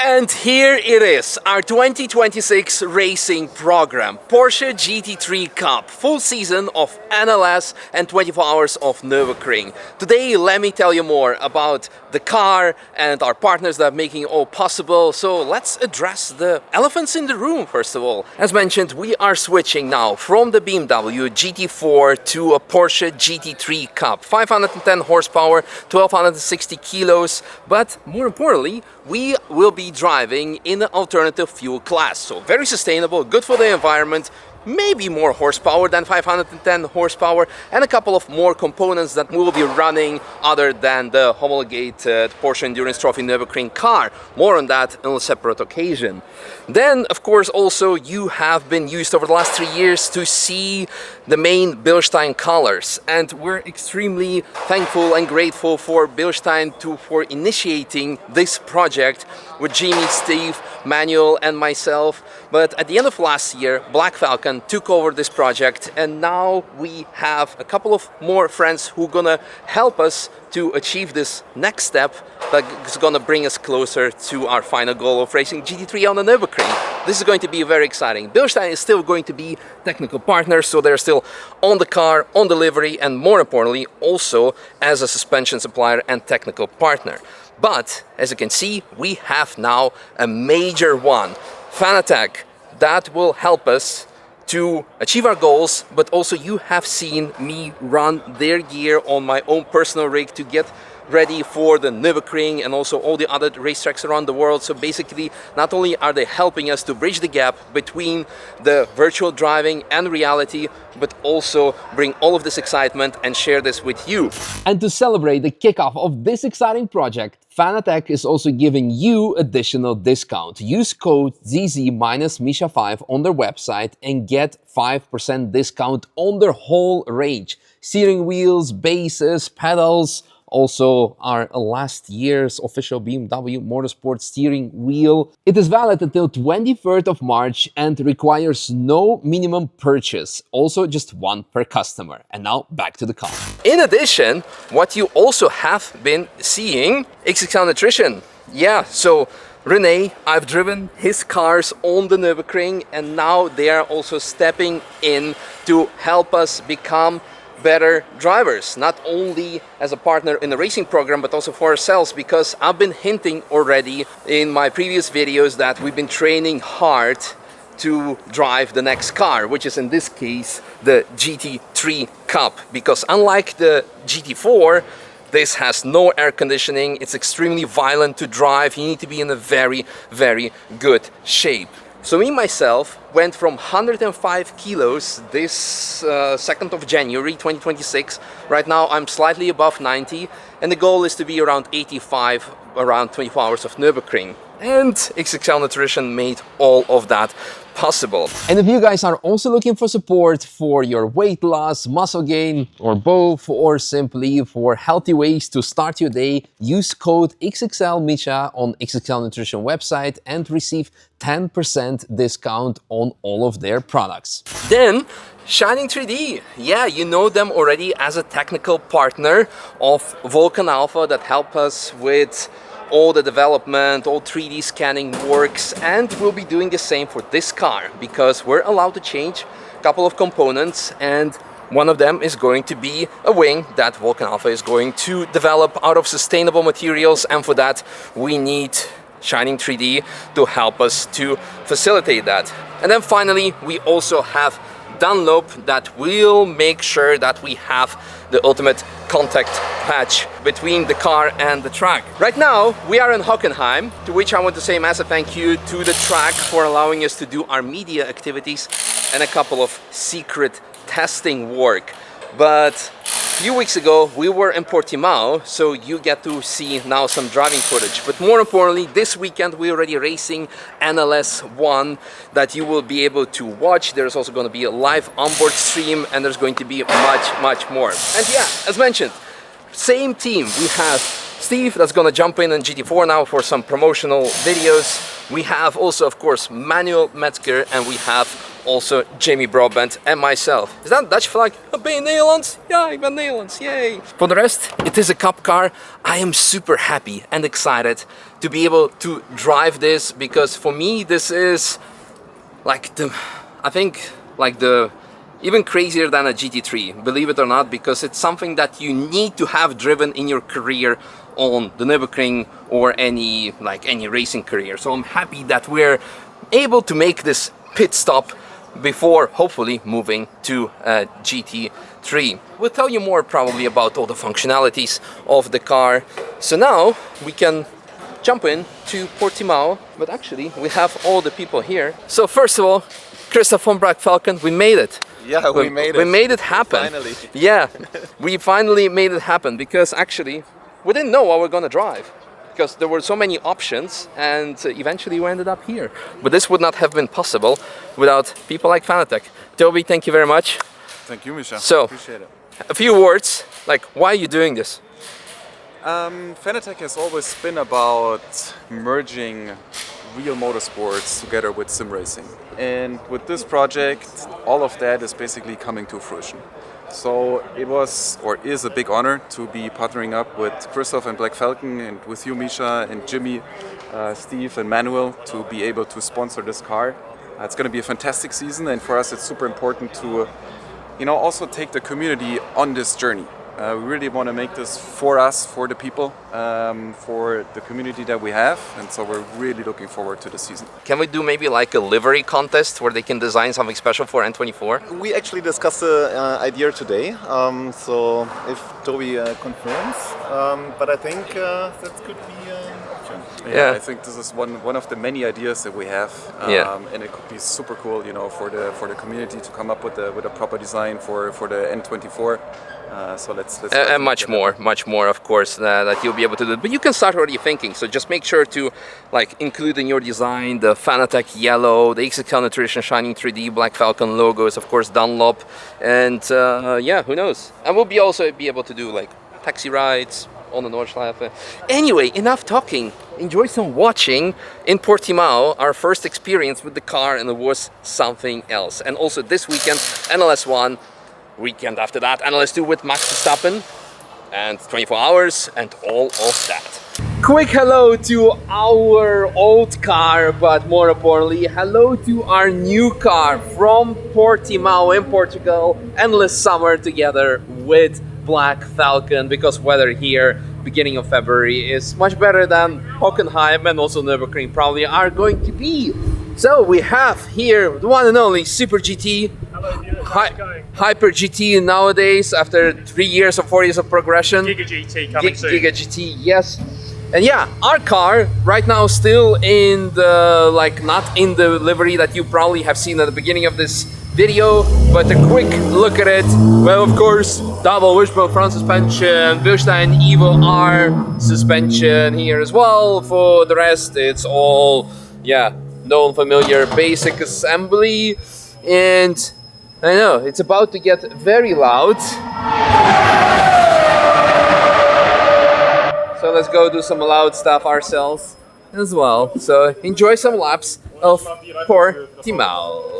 And here it is, our 2026 racing program. Porsche GT3 Cup, full season of NLS and 24 hours of Nürburgring. Today, let me tell you more about the car and our partners that are making it all possible. So let's address the elephants in the room first of all. As mentioned, we are switching now from the BMW GT4 to a Porsche GT3 Cup. 510 horsepower, 1260 kilos, but more importantly, we will be driving in an alternative fuel class. So very sustainable, good for the environment, maybe more horsepower than 510 horsepower, and a couple of more components that we will be running other than the homologated Porsche Endurance Trophy Nürburgring car. More on that on a separate occasion. Then, of course, also you have been used over the last 3 years to see the main Bilstein colors, and we're extremely thankful and grateful for Bilstein for initiating this project with Jimmy, Steve, Manuel and myself. But at the end of last year, Black Falcon took over this project, and now we have a couple of more friends who are gonna help us to achieve this next step that is gonna bring us closer to our final goal of racing GT3 on the Nürburgring. This is going to be very exciting. Bilstein is still going to be technical partners, so they're still on the car, on delivery, and more importantly, also as a suspension supplier and technical partner. But as you can see, we have now a major one, Fanatec, that will help us to achieve our goals, but also you have seen me run their gear on my own personal rig to get ready for the Nürburgring and also all the other racetracks around the world. So basically, not only are they helping us to bridge the gap between the virtual driving and reality, but also bring all of this excitement and share this with you. And to celebrate the kickoff of this exciting project, Fanatec is also giving you additional discount. Use code ZZ-Misha5 on their website and get 5% discount on their whole range. Steering wheels, bases, pedals, also our last year's official BMW Motorsport steering wheel. It is valid until 23rd of March and requires no minimum purchase, also just one per customer. And now back to the car. In addition, what you also have been seeing, XXL Nutrition. Yeah, so Rene, I've driven his cars on the Nürburgring, and now they are also stepping in to help us become better drivers, not only as a partner in the racing program, but also for ourselves, because I've been hinting already in my previous videos that we've been training hard to drive the next car, which is in this case the GT3 Cup, because unlike the GT4, this has no air conditioning, it's extremely violent to drive, you need to be in a very, very good shape. So me, myself, went from 105 kilos this 2nd of January 2026. Right now I'm slightly above 90, and the goal is to be around 85, around 24 hours of Nürburgring. And XXL Nutrition made all of that possible. And if you guys are also looking for support for your weight loss, muscle gain, or both, or simply for healthy ways to start your day, use code XXLMisha on XXL Nutrition website and receive 10% discount on all of their products. Then, Shining 3D. Yeah, you know them already as a technical partner of Vulcan Alpha that help us with all the development, all 3D scanning works, and we'll be doing the same for this car because we're allowed to change a couple of components, and one of them is going to be a wing that Vulcan Alpha is going to develop out of sustainable materials, and for that we need Shining 3D to help us to facilitate that. And then finally we also have Dunlop that will make sure that we have the ultimate contact patch between the car and the track. Right now we are in Hockenheim, to which I want to say a massive thank you to the track for allowing us to do our media activities and a couple of secret testing work. But a few weeks ago we were in Portimao, so you get to see now some driving footage. But more importantly, this weekend we're already racing NLS 1 that you will be able to watch. There's also going to be a live onboard stream, and there's going to be much more. And yeah, as mentioned, same team. We have Steve that's going to jump in GT4 now for some promotional videos. We have also, of course, Manuel Metzger, and we have also Jamie Broadbent and myself. Is that Dutch flag? Ben Nederlands? Ja, ik ben Nederlands, yay! For the rest, it is a cup car. I am super happy and excited to be able to drive this, because for me this is like even crazier than a GT3, believe it or not, because it's something that you need to have driven in your career on the Nürburgring or any racing career. So I'm happy that we're able to make this pit stop before hopefully moving to GT3. We'll tell you more probably about all the functionalities of the car. So now we can jump in to Portimao, but actually we have all the people here. So first of all, Christoph from Black Falcon, we made it. Yeah, we made it. We made it happen. Finally. Yeah, we finally made it happen, because actually we didn't know what we're gonna drive, because there were so many options, and eventually we ended up here. But this would not have been possible without people like Fanatec. Toby, thank you very much. Thank you, Misha. So, appreciate it. A few words, like why are you doing this? Fanatec has always been about merging real motorsports together with sim racing. And with this project, all of that is basically coming to fruition. So it was, or is, a big honor to be partnering up with Christoph and Black Falcon, and with you, Misha, and Jimmy, Steve and Manuel, to be able to sponsor this car. It's going to be a fantastic season, and for us it's super important to also take the community on this journey. We really want to make this for us, for the people, for the community that we have, and so we're really looking forward to the season. Can we do maybe like a livery contest where they can design something special for N24? We actually discussed the idea today, so if Toby confirms, but I think that could be an option. Yeah, I think this is one of the many ideas that we have, and it could be super cool, for the community to come up with a proper design for the N24. So let's and much more, of course, that you'll be able to do. But you can start already thinking. So just make sure to include in your design the Fanatec yellow, the XXL Nutrition Shining 3D, Black Falcon logos, of course Dunlop, and yeah, who knows? And we'll also be able to do taxi rides on the Nordschleife. Anyway, enough talking. Enjoy some watching in Portimao. Our first experience with the car, and it was something else. And also this weekend, NLS1. Weekend after that, NLS2 with Max Verstappen, and 24 hours and all of that. Quick hello to our old car, but more importantly, hello to our new car from Portimao in Portugal. Endless summer together with Black Falcon, because weather here beginning of February is much better than Hockenheim and also Nürburgring probably are going to be. So we have here the one and only Super GT, Hyper GT nowadays after 3 years or 4 years of progression. Giga GT coming soon. Giga GT, yes. And yeah, our car right now still in the not in the livery that you probably have seen at the beginning of this video, but a quick look at it. Well, of course, double wishbone front suspension, Bilstein Evo R suspension here as well. For the rest, it's all known familiar basic assembly, and I know it's about to get very loud. So let's go do some loud stuff ourselves as well. So enjoy some laps of Portimao.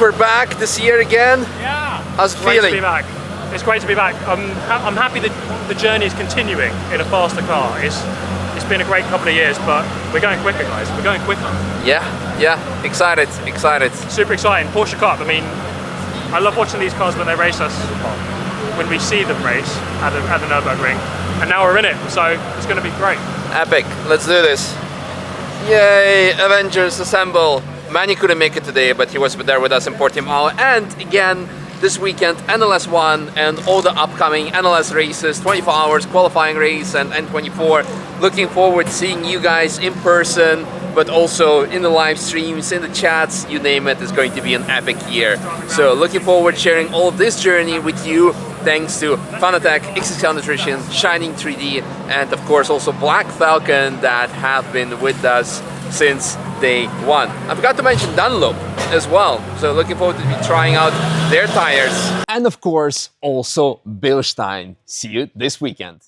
we're back this year again. Yeah. How's it Great feeling? to be back. It's great to be back. I'm happy that the journey is continuing in a faster car. It's been a great couple of years, but we're going quicker, guys. We're going quicker. Yeah, excited. Super exciting. Porsche Cup. I mean, I love watching these cars when they race us, when we see them race at the Nürburgring, and now we're in it, so it's going to be great. Epic. Let's do this. Yay, Avengers assemble. Manny couldn't make it today, but he was there with us in Portimao. And again, this weekend, NLS 1 and all the upcoming NLS races, 24 hours qualifying race and N24. Looking forward to seeing you guys in person, but also in the live streams, in the chats, you name it. It's going to be an epic year. So looking forward to sharing all of this journey with you. Thanks to Fanatec, XXL Nutrition, Shining 3D, and of course also Black Falcon that have been with us since day one. I forgot to mention Dunlop as well. So looking forward to be trying out their tires. And of course also Bilstein. See you this weekend.